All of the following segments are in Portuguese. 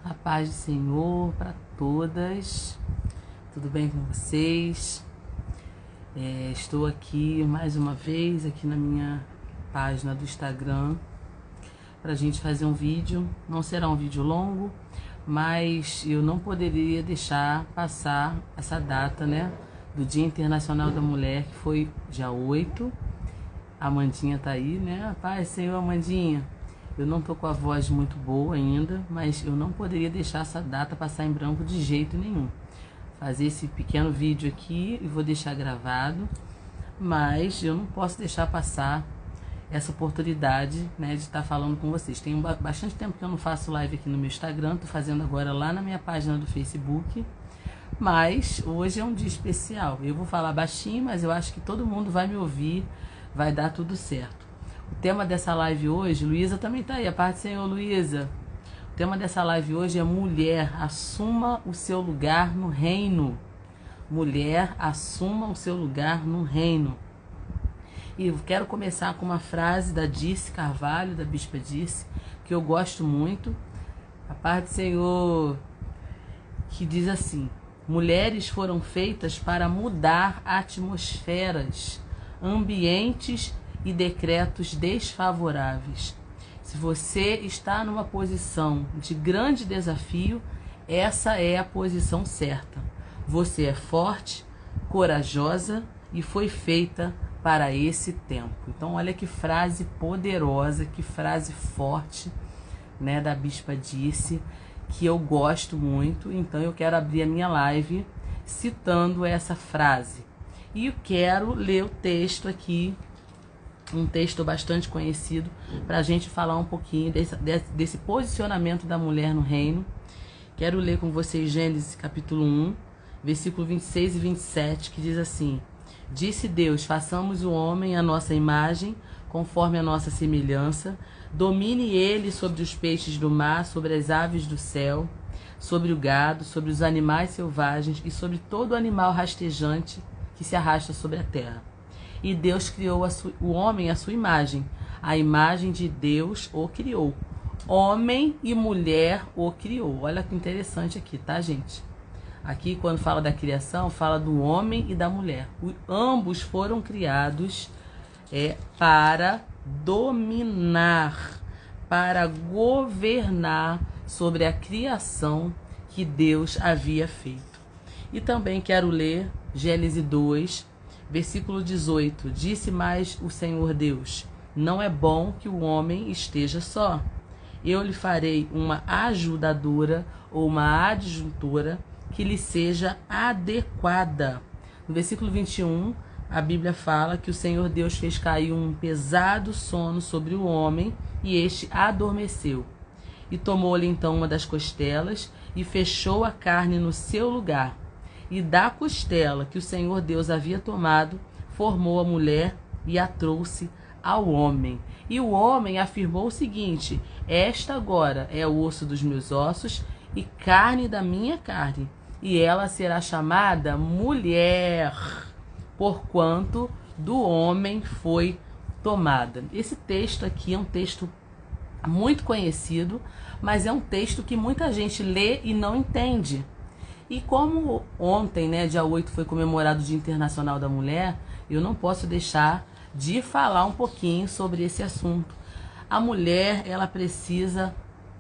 A paz do Senhor para todas. Tudo bem com vocês? Estou aqui mais uma vez aqui na minha página do Instagram para a gente fazer um vídeo. Não será um vídeo longo, mas eu não poderia deixar passar essa data, né, do Dia Internacional da Mulher, que foi dia 8. A Amandinha tá aí, né? Paz, Senhor, Amandinha. Eu não tô com a voz muito boa ainda, mas eu não poderia deixar essa data passar em branco de jeito nenhum. Fazer esse pequeno vídeo aqui e vou deixar gravado, mas eu não posso deixar passar essa oportunidade, né, de estar falando com vocês. Tem bastante tempo que eu não faço live aqui no meu Instagram, tô fazendo agora lá na minha página do Facebook, mas hoje é um dia especial. Eu vou falar baixinho, mas eu acho que todo mundo vai me ouvir, vai dar tudo certo. O tema dessa live hoje, Luísa também tá aí, a paz do Senhor, Luísa. O tema dessa live hoje é mulher, assuma o seu lugar no reino. Mulher, assuma o seu lugar no reino. E eu quero começar com uma frase da Dirce Carvalho, da Bispa Dirce, que eu gosto muito. A paz do Senhor, que diz assim: mulheres foram feitas para mudar atmosferas, ambientes e decretos desfavoráveis. Se você está numa posição de grande desafio, essa é a posição certa. Você é forte, corajosa e foi feita para esse tempo. Então olha que frase poderosa, que frase forte, né, da Bispa Dirce, que eu gosto muito. Então eu quero abrir a minha live citando essa frase. E eu quero ler o texto aqui, um texto bastante conhecido, para a gente falar um pouquinho desse posicionamento da mulher no reino. Quero ler com vocês Gênesis capítulo 1, versículo 26 e 27, que diz assim: disse Deus, façamos o homem à nossa imagem, conforme a nossa semelhança, domine ele sobre os peixes do mar, sobre as aves do céu, sobre o gado, sobre os animais selvagens e sobre todo animal rastejante que se arrasta sobre a terra. E Deus criou o homem à sua imagem. A imagem de Deus o criou. Homem e mulher o criou. Olha que interessante aqui, tá, gente? Aqui, quando fala da criação, fala do homem e da mulher. Ambos foram criados para dominar, para governar sobre a criação que Deus havia feito. E também quero ler Gênesis 2, versículo 18, disse mais o Senhor Deus, não é bom que o homem esteja só. Eu lhe farei uma ajudadora ou uma adjuntora que lhe seja adequada. No versículo 21, a Bíblia fala que o Senhor Deus fez cair um pesado sono sobre o homem e este adormeceu. E tomou-lhe então uma das costelas e fechou a carne no seu lugar. E da costela que o Senhor Deus havia tomado, formou a mulher e a trouxe ao homem. E o homem afirmou o seguinte: esta agora é o osso dos meus ossos e carne da minha carne, e ela será chamada mulher, porquanto do homem foi tomada. Esse texto aqui é um texto muito conhecido, mas é um texto que muita gente lê e não entende. E como ontem, né, dia 8, foi comemorado o Dia Internacional da Mulher, eu não posso deixar de falar um pouquinho sobre esse assunto. A mulher, ela precisa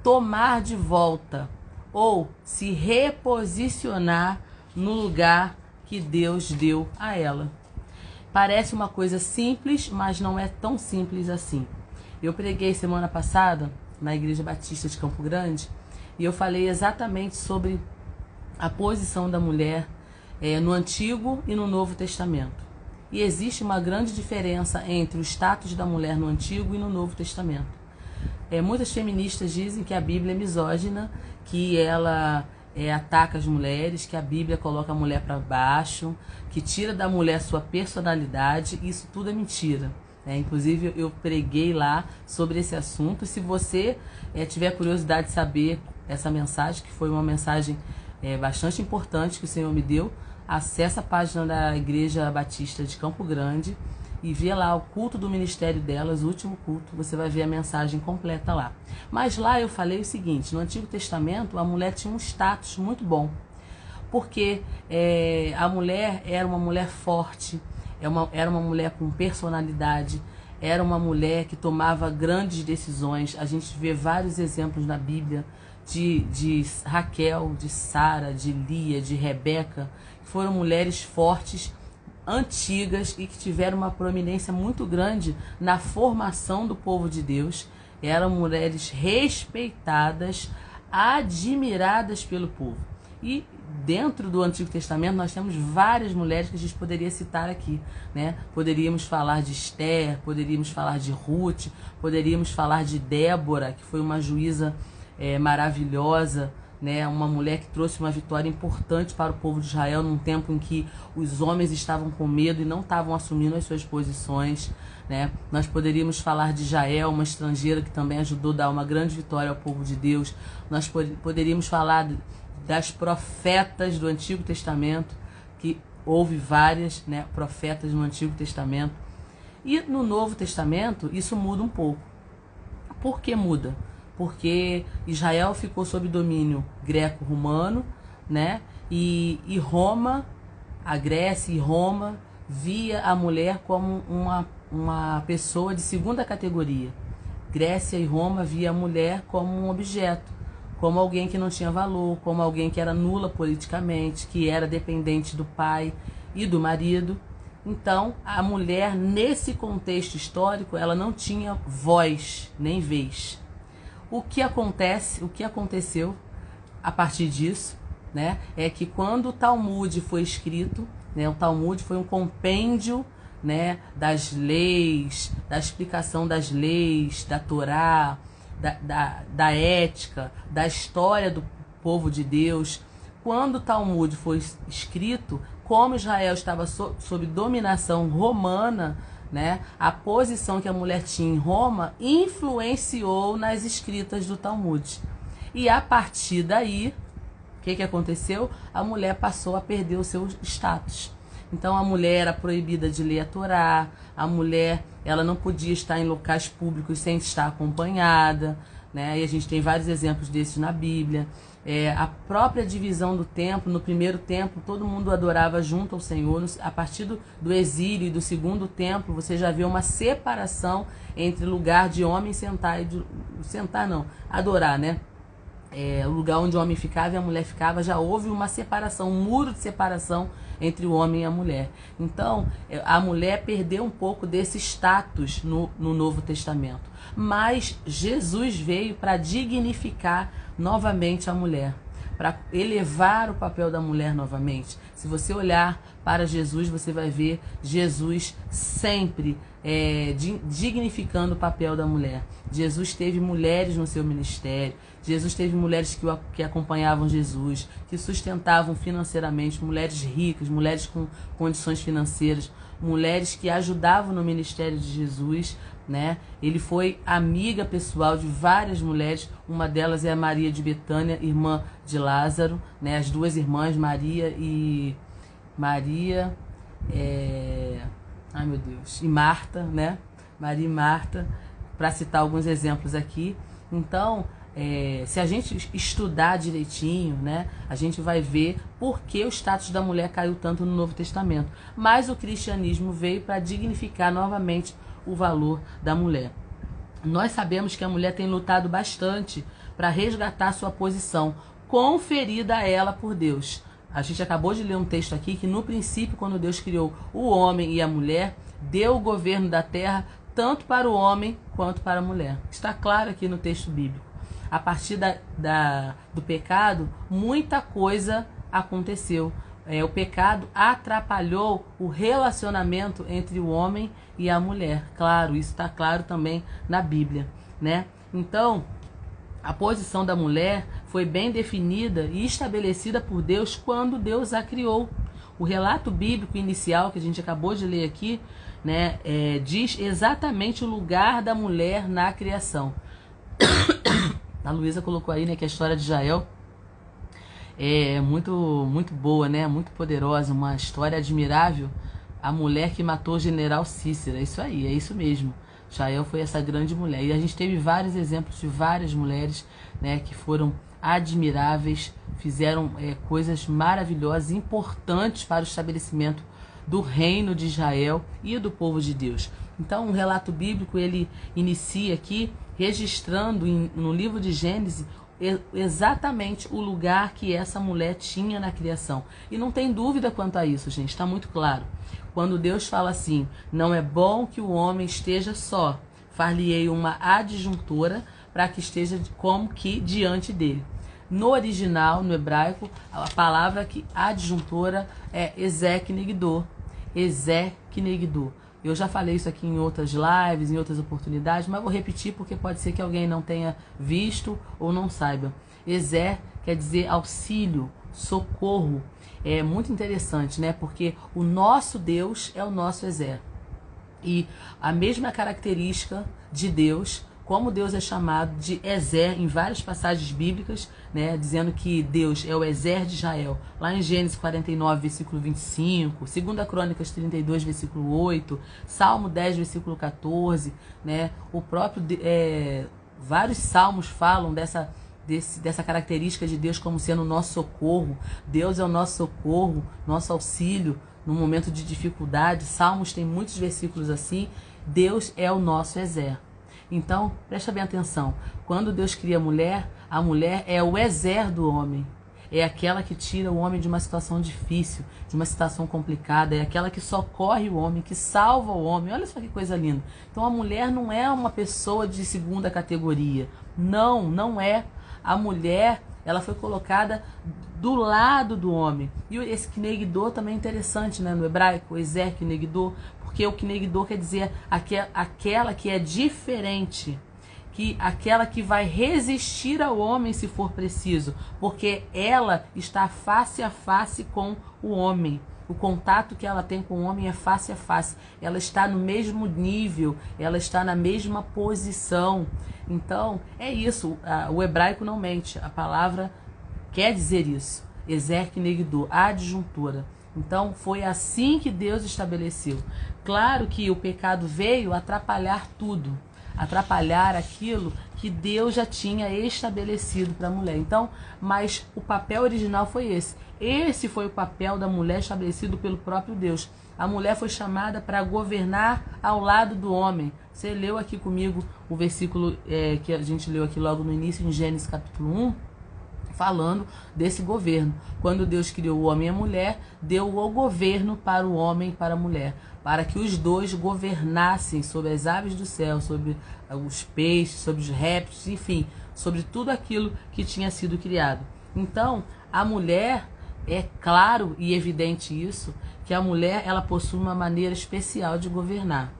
tomar de volta ou se reposicionar no lugar que Deus deu a ela. Parece uma coisa simples, mas não é tão simples assim. Eu preguei semana passada na Igreja Batista de Campo Grande e eu falei exatamente sobre a posição da mulher no Antigo e no Novo Testamento. E existe uma grande diferença entre o status da mulher no Antigo e no Novo Testamento. Muitas feministas dizem que a Bíblia é misógina, que ela ataca as mulheres, que a Bíblia coloca a mulher para baixo, que tira da mulher sua personalidade. Isso tudo é mentira. Inclusive eu preguei lá sobre esse assunto. Se você tiver curiosidade de saber essa mensagem, que foi uma mensagem bastante importante que o Senhor me deu, acesse a página da Igreja Batista de Campo Grande e vê lá o culto do ministério delas, o último culto, você vai ver a mensagem completa lá. Mas lá eu falei o seguinte, no Antigo Testamento a mulher tinha um status muito bom, porque a mulher era uma mulher forte, era uma mulher com personalidade, era uma mulher que tomava grandes decisões. A gente vê vários exemplos na Bíblia de Raquel, de Sara, de Lia, de Rebeca, que foram mulheres fortes, antigas e que tiveram uma proeminência muito grande na formação do povo de Deus. Eram mulheres respeitadas, admiradas pelo povo. E dentro do Antigo Testamento nós temos várias mulheres que a gente poderia citar aqui, né? Poderíamos falar de Esther, poderíamos falar de Ruth, poderíamos falar de Débora, que foi uma juíza maravilhosa, né? Uma mulher que trouxe uma vitória importante para o povo de Israel num tempo em que os homens estavam com medo e não estavam assumindo as suas posições, né? Nós poderíamos falar de Jael, uma estrangeira que também ajudou a dar uma grande vitória ao povo de Deus. Nós poderíamos falar das profetas do Antigo Testamento, que houve várias, né, profetas no Antigo Testamento. E no Novo Testamento isso muda um pouco. Por que muda? Porque Israel ficou sob domínio greco-romano, né? E Roma, a Grécia e Roma, via a mulher como uma pessoa de segunda categoria. Grécia e Roma via a mulher como um objeto, como alguém que não tinha valor, como alguém que era nula politicamente, que era dependente do pai e do marido. Então, a mulher, nesse contexto histórico, ela não tinha voz nem vez. O que aconteceu a partir disso, né, é que quando o Talmud foi escrito, né, o Talmud foi um compêndio, né, das leis, da explicação das leis, da Torá, da ética, da história do povo de Deus. Quando o Talmud foi escrito, como Israel estava sob dominação romana, né, a posição que a mulher tinha em Roma influenciou nas escritas do Talmud. E a partir daí, o que aconteceu? A mulher passou a perder o seu status. Então a mulher era proibida de ler a Torá, a mulher ela não podia estar em locais públicos sem estar acompanhada, né? E a gente tem vários exemplos desses na Bíblia. A própria divisão do templo, no primeiro templo, todo mundo adorava junto ao Senhor. A partir do exílio e do segundo templo, você já vê uma separação entre o lugar de homem sentar e adorar, né? O lugar onde o homem ficava e a mulher ficava, já houve uma separação, um muro de separação entre o homem e a mulher. Então, a mulher perdeu um pouco desse status no Novo Testamento. Mas Jesus veio para dignificar novamente a mulher, para elevar o papel da mulher novamente. Se você olhar para Jesus, você vai ver Jesus sempre dignificando o papel da mulher. Jesus teve mulheres no seu ministério, Jesus teve mulheres que acompanhavam Jesus, que sustentavam financeiramente, mulheres ricas, mulheres com condições financeiras, mulheres que ajudavam no ministério de Jesus, né? Ele foi amiga pessoal de várias mulheres, uma delas é a Maria de Betânia, irmã de Lázaro, né? As duas irmãs, e Marta, né? Maria e Marta, para citar alguns exemplos aqui. Então, se a gente estudar direitinho, né, a gente vai ver por que o status da mulher caiu tanto no Novo Testamento. Mas o cristianismo veio para dignificar novamente o valor da mulher. Nós sabemos que a mulher tem lutado bastante para resgatar sua posição, conferida a ela por Deus. A gente acabou de ler um texto aqui que no princípio, quando Deus criou o homem e a mulher, deu o governo da terra tanto para o homem quanto para a mulher. Está claro aqui no texto bíblico. A partir do pecado, muita coisa aconteceu. O pecado atrapalhou o relacionamento entre o homem e a mulher. Claro, isso está claro também na Bíblia, né? Então, a posição da mulher foi bem definida e estabelecida por Deus quando Deus a criou. O relato bíblico inicial que a gente acabou de ler aqui, né, diz exatamente o lugar da mulher na criação. A Luísa colocou aí, né, que a história de Jael é muito boa, né, muito poderosa, uma história admirável a mulher que matou o general Cícera. É isso aí, é isso mesmo. Jael foi essa grande mulher. E a gente teve vários exemplos de várias mulheres, né, que foram admiráveis, fizeram coisas maravilhosas, importantes para o estabelecimento do reino de Israel e do povo de Deus. Então, o relato bíblico, ele inicia aqui registrando no livro de Gênesis exatamente o lugar que essa mulher tinha na criação. E não tem dúvida quanto a isso, gente, está muito claro. Quando Deus fala assim, não é bom que o homem esteja só, far-lhe-ei uma adjuntora para que esteja como que diante dele. No original, no hebraico, a palavra que adjuntora é Ezek-Negdor. Ezek-Negdor. Eu já falei isso aqui em outras lives, em outras oportunidades, mas vou repetir porque pode ser que alguém não tenha visto ou não saiba. Ezer quer dizer auxílio, socorro. É muito interessante, né? Porque o nosso Deus é o nosso Ezer. E a mesma característica de Deus, como Deus é chamado de Ezer em várias passagens bíblicas, né, dizendo que Deus é o Ezer de Israel, lá em Gênesis 49, versículo 25, 2 Crônicas 32, versículo 8, Salmo 10, versículo 14, né, o próprio, vários salmos falam dessa característica de Deus como sendo o nosso socorro. Deus é o nosso socorro, nosso auxílio no momento de dificuldade. Salmos tem muitos versículos assim. Deus é o nosso Ezer. Então, presta bem atenção. Quando Deus cria a mulher é o Ezer do homem. É aquela que tira o homem de uma situação difícil, de uma situação complicada. É aquela que socorre o homem, que salva o homem. Olha só que coisa linda. Então, a mulher não é uma pessoa de segunda categoria. Não, não é. A mulher, ela foi colocada do lado do homem. E esse Knegdor também é interessante, né? No hebraico, Ezer Knegdor, porque o Knegdor quer dizer aquela que é diferente, aquela que vai resistir ao homem se for preciso, porque ela está face a face com o homem. O contato que ela tem com o homem é face a face. Ela está no mesmo nível, ela está na mesma posição. Então, é isso. O hebraico não mente. A palavra quer dizer isso. Ezer Knegdor, adjuntora. Então, foi assim que Deus estabeleceu. Claro que o pecado veio atrapalhar tudo. Atrapalhar aquilo que Deus já tinha estabelecido para a mulher. Então, mas o papel original foi esse. Esse foi o papel da mulher estabelecido pelo próprio Deus. A mulher foi chamada para governar ao lado do homem. Você leu aqui comigo o versículo que a gente leu aqui logo no início, em Gênesis capítulo 1, falando desse governo. Quando Deus criou o homem e a mulher, deu o governo para o homem e para a mulher, para que os dois governassem sobre as aves do céu, sobre os peixes, sobre os répteis, enfim, sobre tudo aquilo que tinha sido criado. Então, a mulher, é claro e evidente isso, que a mulher ela possui uma maneira especial de governar.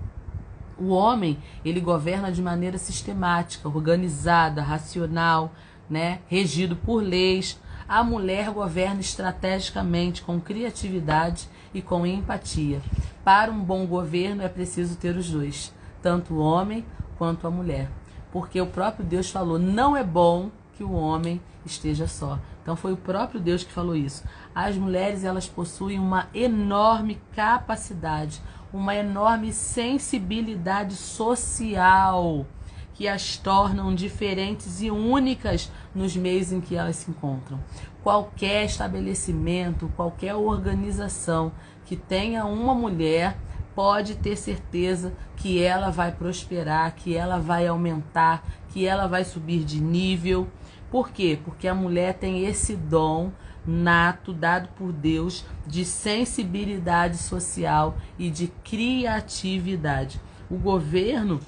O homem, ele governa de maneira sistemática, organizada, racional, né, regido por leis. A mulher governa estrategicamente, com criatividade e com empatia. Para um bom governo é preciso ter os dois, tanto o homem quanto a mulher. Porque o próprio Deus falou, não é bom que o homem esteja só. Então foi o próprio Deus que falou isso. As mulheres, elas possuem uma enorme capacidade, uma enorme sensibilidade social, que as tornam diferentes e únicas nos meios em que elas se encontram. Qualquer estabelecimento, qualquer organização que tenha uma mulher, pode ter certeza que ela vai prosperar, que ela vai aumentar, que ela vai subir de nível. Por quê? Porque a mulher tem esse dom nato, dado por Deus, de sensibilidade social e de criatividade. O governo,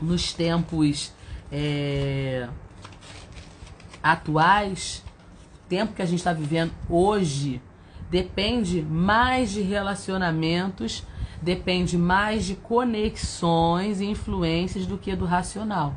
nos tempos atuais, o tempo que a gente está vivendo hoje, depende mais de relacionamentos, depende mais de conexões e influências do que do racional.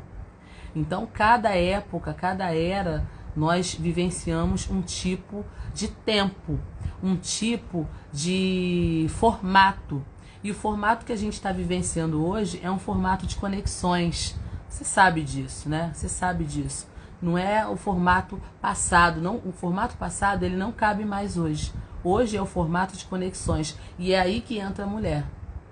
Então, cada época, cada era, nós vivenciamos um tipo de tempo, um tipo de formato. E o formato que a gente está vivenciando hoje é um formato de conexões. Você sabe disso, né? Você sabe disso. não é o formato passado. Não, o formato passado ele não cabe mais hoje. Hoje é o formato de conexões. E é aí que entra a mulher,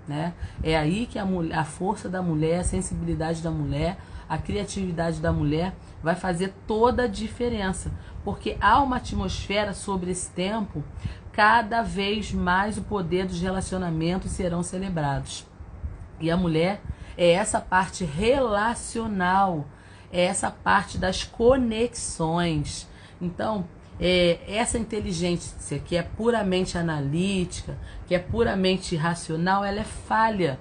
né? É aí que a força da mulher, a sensibilidade da mulher, a criatividade da mulher vai fazer toda a diferença. Porque há uma atmosfera sobre esse tempo, cada vez mais o poder dos relacionamentos serão celebrados. E a mulher é essa parte relacional, é essa parte das conexões. Então, essa inteligência que é puramente analítica, que é puramente racional, ela é falha.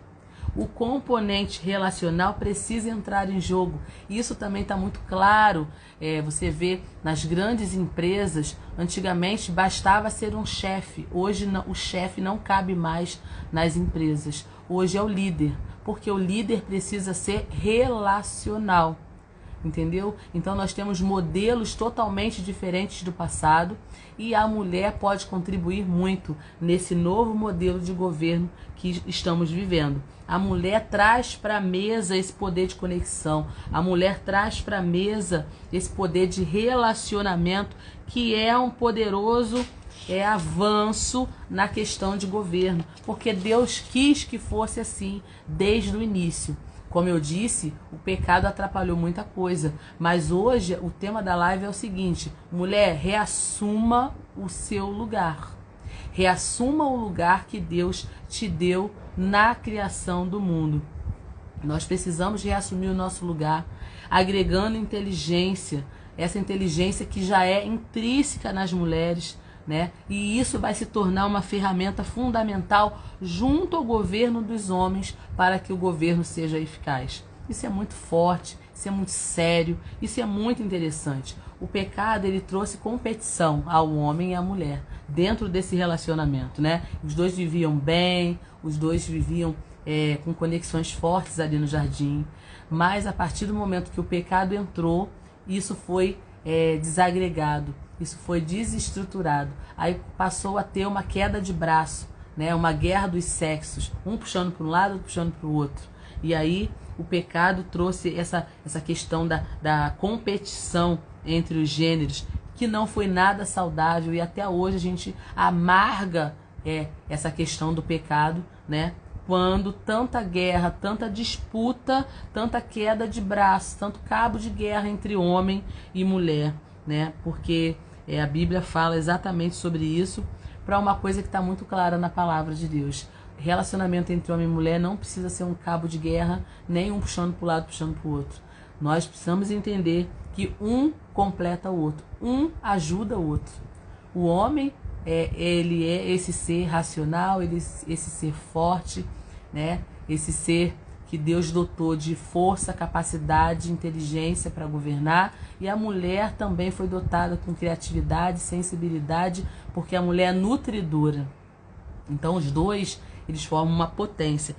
O componente relacional precisa entrar em jogo. Isso também está muito claro. Você vê nas grandes empresas, antigamente bastava ser um chefe. Hoje não, o chefe não cabe mais nas empresas. Hoje é o líder, porque o líder precisa ser relacional. Entendeu? Então nós temos modelos totalmente diferentes do passado e a mulher pode contribuir muito nesse novo modelo de governo que estamos vivendo. A mulher traz para a mesa esse poder de conexão, a mulher traz para a mesa esse poder de relacionamento, que é um poderoso avanço na questão de governo, porque Deus quis que fosse assim desde o início. Como eu disse, o pecado atrapalhou muita coisa, mas hoje o tema da live é o seguinte: mulher, reassuma o seu lugar. Reassuma o lugar que Deus te deu na criação do mundo. Nós precisamos reassumir o nosso lugar, agregando inteligência, essa inteligência que já é intrínseca nas mulheres, né? E isso vai se tornar uma ferramenta fundamental junto ao governo dos homens para que o governo seja eficaz. Isso é muito forte, isso é muito sério, isso é muito interessante. O pecado ele trouxe competição ao homem e à mulher dentro desse relacionamento, né? Os dois viviam bem, os dois viviam com conexões fortes ali no jardim, mas a partir do momento que o pecado entrou, isso foi desagregado. Isso foi desestruturado. Aí passou a ter uma queda de braço, né? Uma guerra dos sexos, um puxando para um lado, outro puxando para o outro. E aí o pecado trouxe essa questão da competição entre os gêneros, que não foi nada saudável, e até hoje a gente amarga essa questão do pecado, né? Quando tanta guerra, tanta disputa, tanta queda de braço, tanto cabo de guerra entre homem e mulher, né? Porque a Bíblia fala exatamente sobre isso, para uma coisa que está muito clara na palavra de Deus. Relacionamento entre homem e mulher não precisa ser um cabo de guerra, nem um puxando para o lado, puxando para o outro. Nós precisamos entender que um completa o outro, um ajuda o outro. O homem ele é esse ser racional, esse ser forte, né? Esse ser que Deus dotou de força, capacidade, inteligência para governar, e a mulher também foi dotada com criatividade, sensibilidade, porque a mulher é nutridora. Então os dois, eles formam uma potência.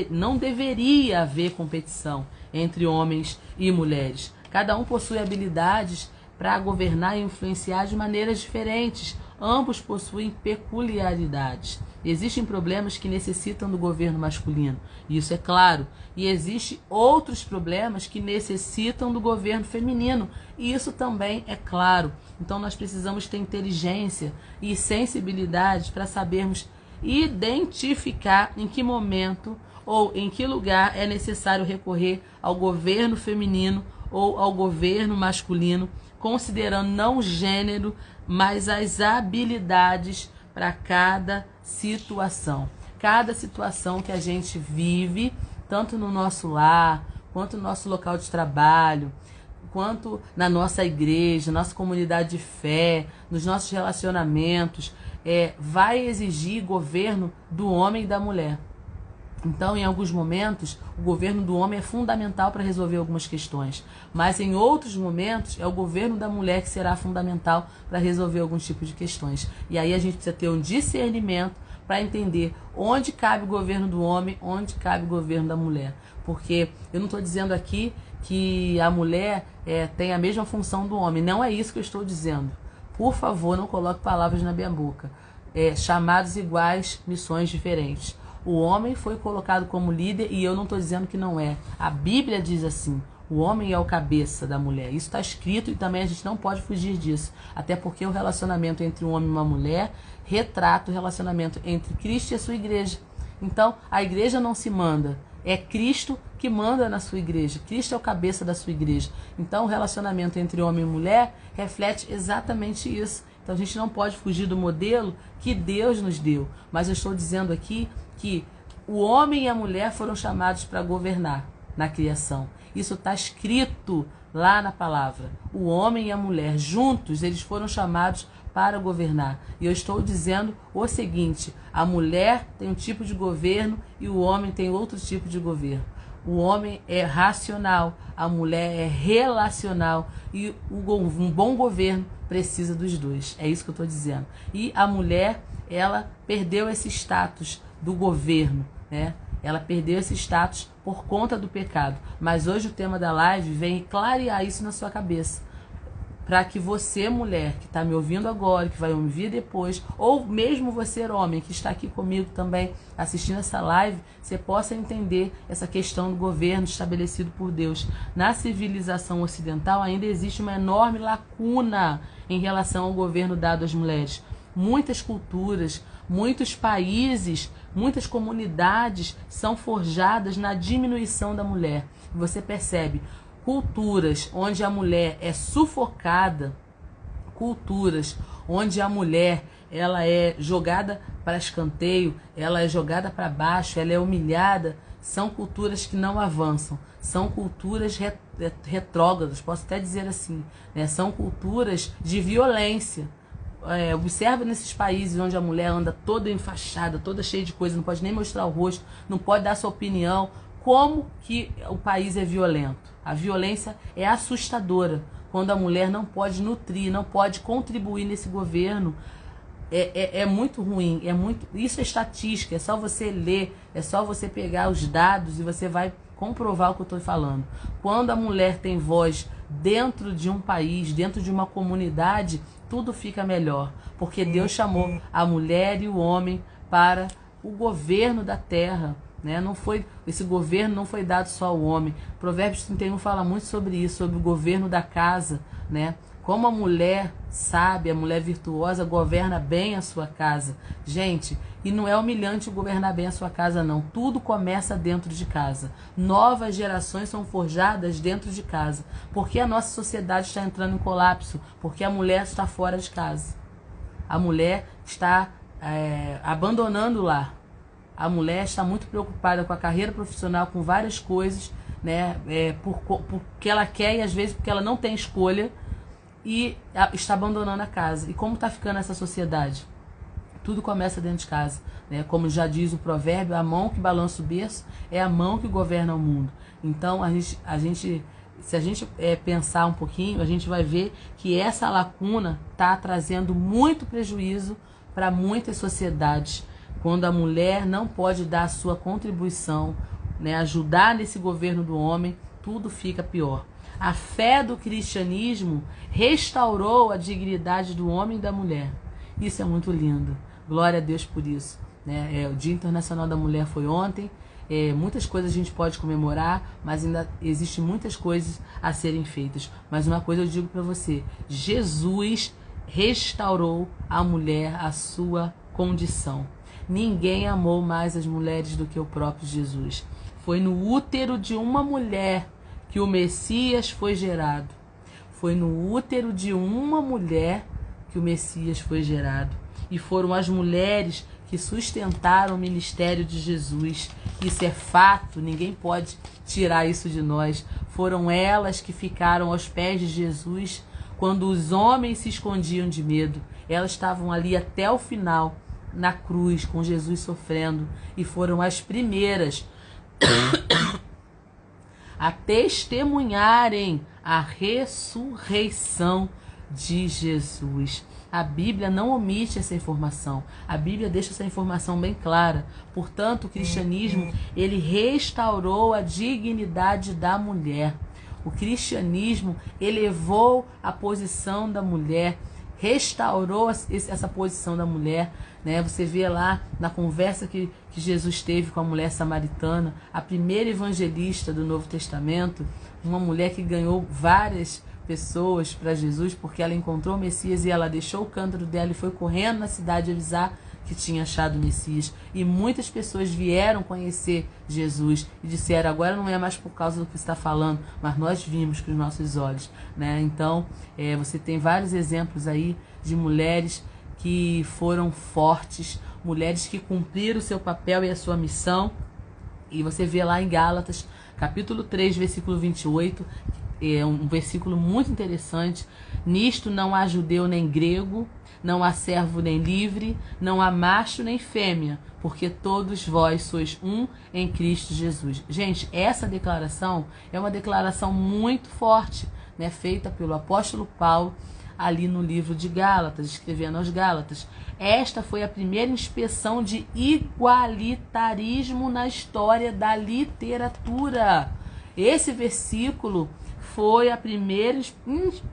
Não deveria haver competição entre homens e mulheres. Cada um possui habilidades para governar e influenciar de maneiras diferentes. Ambos possuem peculiaridades. Existem problemas que necessitam do governo masculino, isso é claro. E existem outros problemas que necessitam do governo feminino, e isso também é claro. Então nós precisamos ter inteligência e sensibilidade para sabermos identificar em que momento ou em que lugar é necessário recorrer ao governo feminino ou ao governo masculino, considerando não o gênero, mas as habilidades para cada situação. Cada situação que a gente vive, tanto no nosso lar, quanto no nosso local de trabalho, quanto na nossa igreja, nossa comunidade de fé, nos nossos relacionamentos, vai exigir governo do homem e da mulher. Então, em alguns momentos, o governo do homem é fundamental para resolver algumas questões, mas em outros momentos é o governo da mulher que será fundamental para resolver alguns tipos de questões. E aí a gente precisa ter um discernimento para entender onde cabe o governo do homem, onde cabe o governo da mulher. Porque eu não estou dizendo aqui que a mulher tem a mesma função do homem, não é isso que eu estou dizendo. Por favor, não coloque palavras na minha boca. Chamados iguais, missões diferentes. O homem foi colocado como líder e eu não estou dizendo que não é. A Bíblia diz assim: O homem é o cabeça da mulher. Isso está escrito e também a gente não pode fugir disso. Até porque o relacionamento entre um homem e uma mulher retrata o relacionamento entre Cristo e a sua igreja. Então, a igreja não se manda. É Cristo que manda na sua igreja. Cristo é o cabeça da sua igreja. Então, o relacionamento entre homem e mulher reflete exatamente isso. Então, a gente não pode fugir do modelo que Deus nos deu. Mas eu estou dizendo aqui que o homem e a mulher foram chamados para governar na criação. Isso está escrito lá na palavra. O homem e a mulher, juntos, eles foram chamados para governar. E eu estou dizendo o seguinte: a mulher tem um tipo de governo e o homem tem outro tipo de governo. O homem é racional, a mulher é relacional e um bom governo precisa dos dois. É isso que eu estou dizendo. E a mulher, ela perdeu esse status do governo, né? Ela perdeu esse status por conta do pecado. Mas hoje o tema da live vem clarear isso na sua cabeça. Para que você, mulher, que está me ouvindo agora, que vai me ouvir depois, ou mesmo você, homem, que está aqui comigo também assistindo essa live, você possa entender essa questão do governo estabelecido por Deus. Na civilização ocidental ainda existe uma enorme lacuna em relação ao governo dado às mulheres. Muitas culturas, muitos países, muitas comunidades são forjadas na diminuição da mulher. Você percebe culturas onde a mulher é sufocada, culturas onde a mulher ela é jogada para escanteio, ela é jogada para baixo, ela é humilhada, são culturas que não avançam, são culturas retrógradas, posso até dizer assim, né? São culturas de violência. Observa nesses países onde a mulher anda toda enfaixada, toda cheia de coisa, não pode nem mostrar o rosto, não pode dar sua opinião, como que o país é violento. A violência é assustadora quando a mulher não pode nutrir, não pode contribuir nesse governo. É muito ruim, isso é estatística, é só você ler, é só você pegar os dados e você vai comprovar o que eu estou falando. Quando a mulher tem voz dentro de um país, dentro de uma comunidade, tudo fica melhor, porque Deus chamou a mulher e o homem para o governo da terra, né? Esse governo não foi dado só ao homem. Provérbios 31 fala muito sobre isso, sobre o governo da casa, né? Como a mulher sábia, a mulher virtuosa governa bem a sua casa. Gente, e não é humilhante governar bem a sua casa, não. Tudo começa dentro de casa. Novas gerações são forjadas dentro de casa. Porque a nossa sociedade está entrando em colapso? Porque a mulher está fora de casa. A mulher está abandonando o lar. A mulher está muito preocupada com a carreira profissional, com várias coisas, né? Porque ela quer e às vezes porque ela não tem escolha, e está abandonando a casa. E como está ficando essa sociedade? Tudo começa dentro de casa, né? Como já diz o provérbio, a mão que balança o berço é a mão que governa o mundo. Então, se a gente pensar um pouquinho, a gente vai ver que essa lacuna está trazendo muito prejuízo para muitas sociedades. Quando a mulher não pode dar a sua contribuição, né, ajudar nesse governo do homem, tudo fica pior. A fé do cristianismo restaurou a dignidade do homem e da mulher. Isso é muito lindo. Glória a Deus por isso, né? O Dia Internacional da Mulher foi ontem. Muitas coisas a gente pode comemorar, mas ainda existem muitas coisas a serem feitas. Mas uma coisa eu digo para você: Jesus restaurou a mulher à sua condição. Ninguém amou mais as mulheres do que o próprio Jesus. Foi no útero de uma mulher que o Messias foi gerado. Foi no útero de uma mulher que o Messias foi gerado. E foram as mulheres que sustentaram o ministério de Jesus. Isso é fato, ninguém pode tirar isso de nós. Foram elas que ficaram aos pés de Jesus quando os homens se escondiam de medo. Elas estavam ali até o final, na cruz, com Jesus sofrendo. E foram as primeiras a testemunharem a ressurreição de Jesus. A Bíblia não omite essa informação. A Bíblia deixa essa informação bem clara. Portanto, o cristianismo, ele restaurou a dignidade da mulher. O cristianismo elevou a posição da mulher, restaurou essa posição da mulher, né? Você vê lá na conversa que Jesus teve com a mulher samaritana, a primeira evangelista do Novo Testamento, uma mulher que ganhou várias pessoas para Jesus, porque ela encontrou o Messias e ela deixou o cântaro dela e foi correndo na cidade avisar que tinha achado o Messias. E muitas pessoas vieram conhecer Jesus e disseram: agora não é mais por causa do que você está falando, mas nós vimos com os nossos olhos, né? Então, você tem vários exemplos aí de mulheres que foram fortes, mulheres que cumpriram o seu papel e a sua missão. E você vê lá em Gálatas, capítulo 3, versículo 28, é um versículo muito interessante. Nisto não há judeu nem grego, não há servo nem livre, não há macho nem fêmea, porque todos vós sois um em Cristo Jesus. Gente, essa declaração é uma declaração muito forte, né, feita pelo apóstolo Paulo ali no livro de Gálatas, escrevendo aos Gálatas. Esta foi a primeira inspeção de igualitarismo na história da literatura. Esse versículo foi a primeira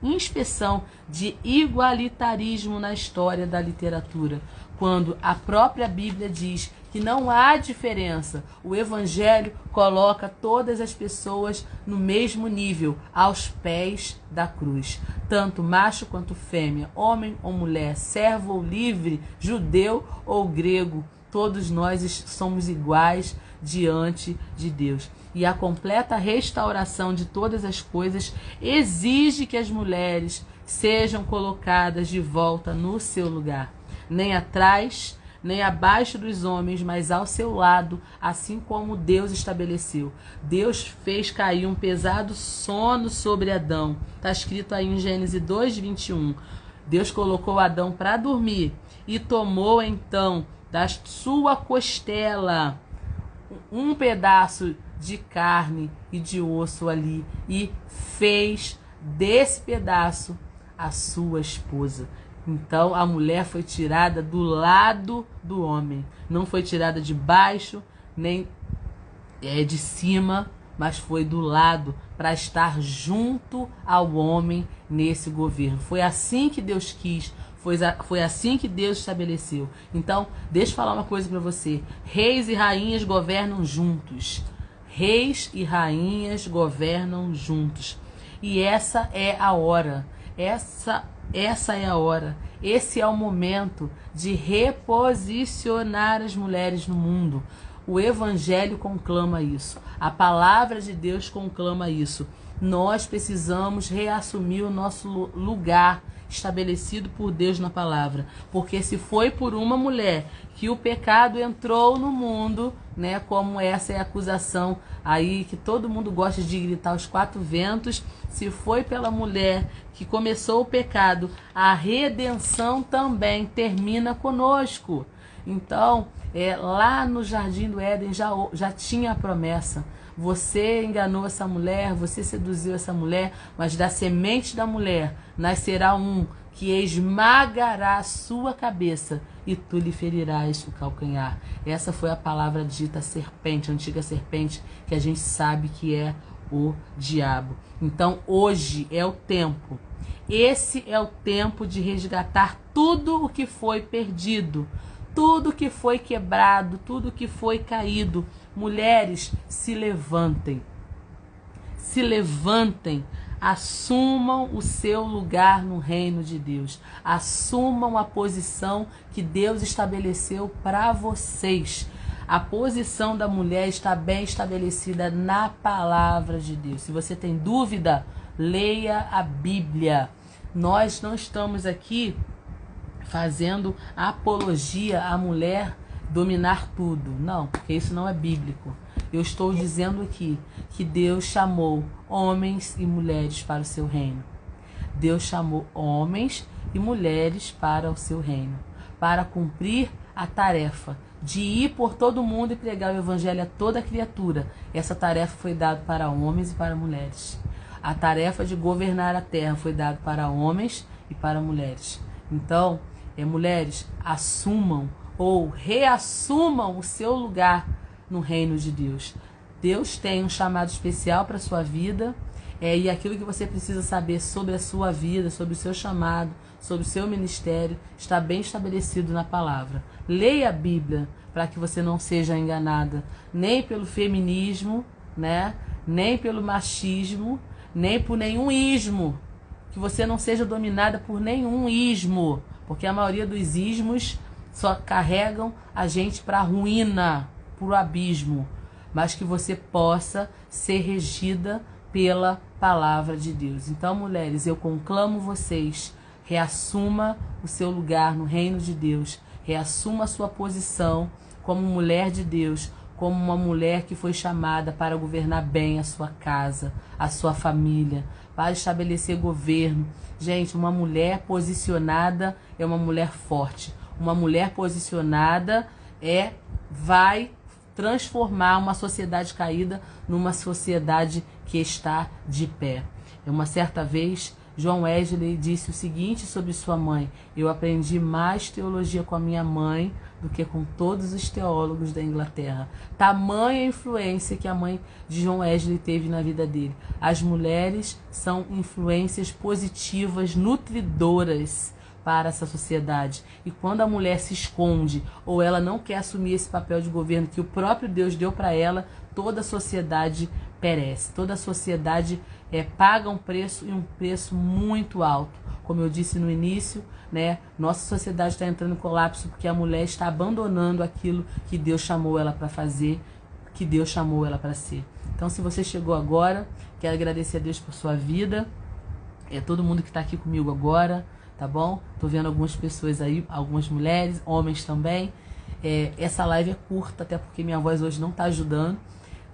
inspeção de igualitarismo na história da literatura, quando a própria Bíblia diz que não há diferença. O Evangelho coloca todas as pessoas no mesmo nível, aos pés da cruz. Tanto macho quanto fêmea, homem ou mulher, servo ou livre, judeu ou grego, todos nós somos iguais diante de Deus. E a completa restauração de todas as coisas exige que as mulheres sejam colocadas de volta no seu lugar, nem atrás, nem abaixo dos homens, mas ao seu lado, assim como Deus estabeleceu. Deus fez cair um pesado sono sobre Adão. Está escrito aí em Gênesis 2:21. Deus colocou Adão para dormir e tomou então da sua costela um pedaço de carne e de osso ali e fez desse pedaço a sua esposa. Então a mulher foi tirada do lado do homem, não foi tirada de baixo nem de cima, mas foi do lado, para estar junto ao homem nesse governo. Foi assim que Deus quis, foi assim que Deus estabeleceu. Então, deixa eu falar uma coisa para você. Reis e rainhas governam juntos. Reis e rainhas governam juntos. E essa é a hora. Essa é a hora. Esse é o momento de reposicionar as mulheres no mundo. O Evangelho conclama isso. A palavra de Deus conclama isso. Nós precisamos reassumir o nosso lugar estabelecido por Deus na palavra. Porque se foi por uma mulher que o pecado entrou no mundo, né, como essa é a acusação aí que todo mundo gosta de gritar aos quatro ventos, se foi pela mulher que começou o pecado, a redenção também termina conosco. Então, lá no Jardim do Éden já tinha a promessa. Você enganou essa mulher, você seduziu essa mulher, mas da semente da mulher nascerá um que esmagará a sua cabeça e tu lhe ferirás o calcanhar. Essa foi a palavra dita serpente, a antiga serpente, que a gente sabe que é o diabo. Então hoje é o tempo. Esse é o tempo de resgatar tudo o que foi perdido, tudo que foi quebrado, tudo que foi caído. Mulheres, se levantem. Se levantem. Assumam o seu lugar no reino de Deus. Assumam a posição que Deus estabeleceu para vocês. A posição da mulher está bem estabelecida na palavra de Deus. Se você tem dúvida, leia a Bíblia. Nós não estamos aqui fazendo apologia à mulher dominar tudo. Não, porque isso não é bíblico. Eu estou dizendo aqui que Deus chamou homens e mulheres para o seu reino. Deus chamou homens e mulheres para o seu reino, para cumprir a tarefa de ir por todo mundo e pregar o evangelho a toda criatura. Essa tarefa foi dada para homens e para mulheres. A tarefa de governar a terra foi dada para homens e para mulheres. Então, mulheres, assumam ou reassumam o seu lugar no reino de Deus. Deus tem um chamado especial para a sua vida, e aquilo que você precisa saber sobre a sua vida, sobre o seu chamado, sobre o seu ministério, está bem estabelecido na palavra. Leia a Bíblia para que você não seja enganada nem pelo feminismo, né? nem pelo machismo, nem por nenhum ismo. Que você não seja dominada por nenhum ismo, porque a maioria dos ismos só carregam a gente para a ruína, para o abismo. Mas que você possa ser regida pela palavra de Deus. Então, mulheres, eu conclamo vocês, reassuma o seu lugar no reino de Deus, reassuma a sua posição como mulher de Deus, como uma mulher que foi chamada para governar bem a sua casa, a sua família, para estabelecer governo. Gente, uma mulher posicionada é uma mulher forte. Uma mulher posicionada vai transformar uma sociedade caída numa sociedade que está de pé. Uma certa vez, John Wesley disse o seguinte sobre sua mãe: eu aprendi mais teologia com a minha mãe do que com todos os teólogos da Inglaterra. Tamanha influência que a mãe de John Wesley teve na vida dele. As mulheres são influências positivas, nutridoras para essa sociedade. E quando a mulher se esconde ou ela não quer assumir esse papel de governo que o próprio Deus deu para ela, toda a sociedade perece. Toda a sociedade paga um preço, e um preço muito alto. Como eu disse no início, né, nossa sociedade está entrando em colapso porque a mulher está abandonando aquilo que Deus chamou ela para fazer, que Deus chamou ela para ser. Então, se você chegou agora, quero agradecer a Deus por sua vida, todo mundo que está aqui comigo agora, tá bom? Tô vendo algumas pessoas aí, algumas mulheres, homens também. Essa live é curta, até porque minha voz hoje não tá ajudando.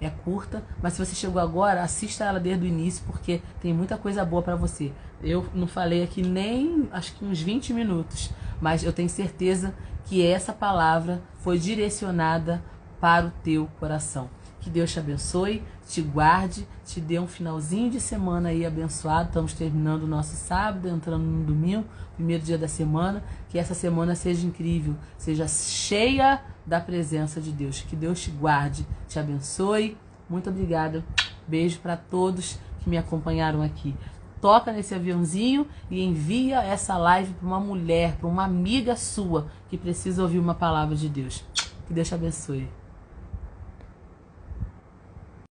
É curta, mas se você chegou agora, assista ela desde o início, porque tem muita coisa boa para você. Eu não falei aqui nem, acho que uns 20 minutos, mas eu tenho certeza que essa palavra foi direcionada para o teu coração. Que Deus te abençoe, te guarde, te dê um finalzinho de semana aí abençoado. Estamos terminando o nosso sábado, entrando no domingo, primeiro dia da semana. Que essa semana seja incrível, seja cheia da presença de Deus. Que Deus te guarde, te abençoe. Muito obrigada. Beijo para todos que me acompanharam aqui. Toca nesse aviãozinho e envia essa live para uma mulher, para uma amiga sua que precisa ouvir uma palavra de Deus. Que Deus te abençoe.